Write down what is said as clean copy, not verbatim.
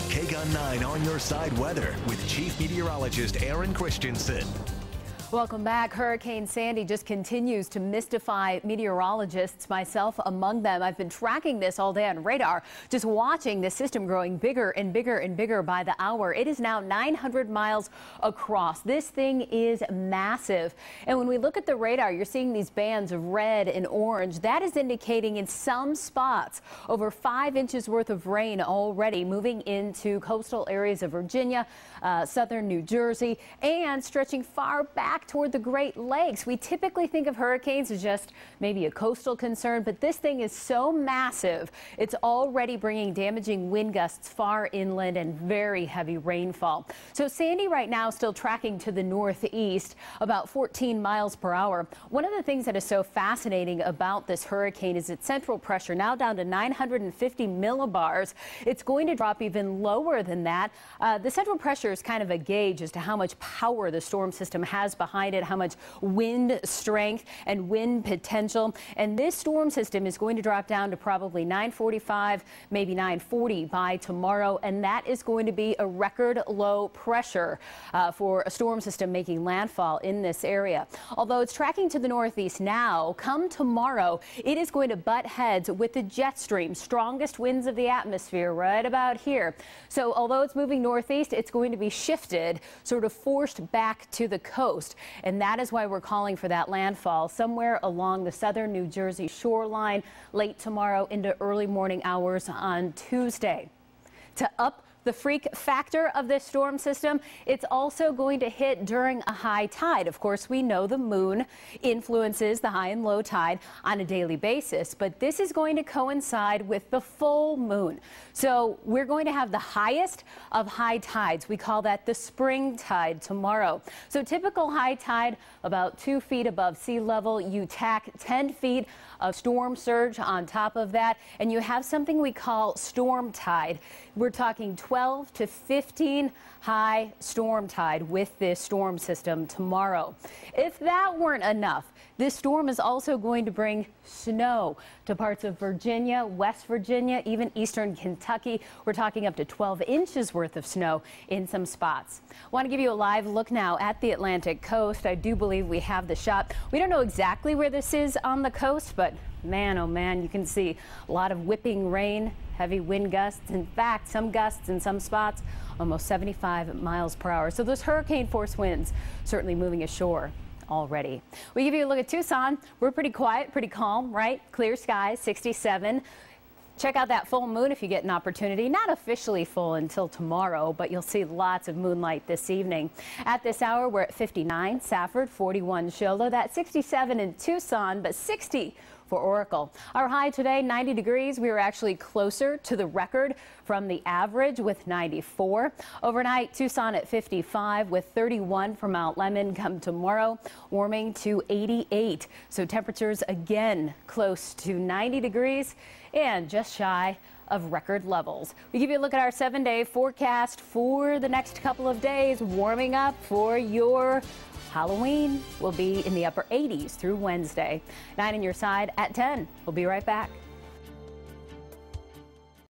KGUN 9 on your side weather with Chief Meteorologist Erin. Welcome back. Hurricane Sandy just continues to mystify meteorologists, myself among them. I've been tracking this all day on radar, just watching the system growing bigger and bigger and bigger by the hour. It is now 900 miles across. This thing is massive. And when we look at the radar, you're seeing these bands of red and orange. That is indicating in some spots over 5 inches worth of rain already moving into coastal areas of Virginia, southern New Jersey, and stretching far back toward the Great Lakes. We typically think of hurricanes as just maybe a coastal concern, but this thing is so massive. It's already bringing damaging wind gusts far inland and very heavy rainfall. So Sandy right now still tracking to the northeast, about 14 miles per hour. One of the things that is so fascinating about this hurricane is its central pressure now down to 950 millibars. It's going to drop even lower than that. The central pressure is kind of a gauge as to how much power the storm system has behind it, how much wind strength and wind potential. And this storm system is going to drop down to probably 945, maybe 940 by tomorrow. And that is going to be a record low pressure for a storm system making landfall in this area. Although it's tracking to the northeast now, come tomorrow, it is going to butt heads with the jet stream, strongest winds of the atmosphere right about here. So although it's moving northeast, it's going to be shifted, sort of forced back to the coast. And that is why we're calling for that landfall somewhere along the southern New Jersey shoreline late tomorrow into early morning hours on Tuesday. To up the freak factor of this storm system, it's also going to hit during a high tide. Of course, we know the moon influences the high and low tide on a daily basis, but this is going to coincide with the full moon. So we're going to have the highest of high tides. We call that the spring tide tomorrow. So typical high tide about 2 feet above sea level. You tack 10 feet of storm surge on top of that, and you have something we call storm tide. We're talking 12 to 15 high storm tide with this storm system tomorrow. If that weren't enough, this storm is also going to bring snow to parts of Virginia, West Virginia, even eastern Kentucky. We're talking up to 12 inches worth of snow in some spots. I want to give you a live look now at the Atlantic coast. I do believe we have the shot. We don't know exactly where this is on the coast, but man, oh man, you can see a lot of whipping rain, heavy wind gusts. In fact, some gusts in some spots almost 75 miles per hour. So those hurricane force winds certainly moving ashore already. We give you a look at Tucson. We're pretty quiet, pretty calm, right? Clear skies, 67. Check out that full moon if you get an opportunity. Not officially full until tomorrow, but you'll see lots of moonlight this evening. At this hour, we're at 59 Safford, 41 Shola. That's 67 in Tucson, but 60 for Oracle. Our high today, 90 degrees. We were actually closer to the record from the average with 94. Overnight, Tucson at 55 with 31 for Mount Lemmon. Come tomorrow, warming to 88. So temperatures again close to 90 degrees and just shy of record levels. We give you a look at our 7-day forecast for the next couple of days, warming up for your Halloween. Will be in the upper 80s through Wednesday. 9 on your side at 10. We'll be right back.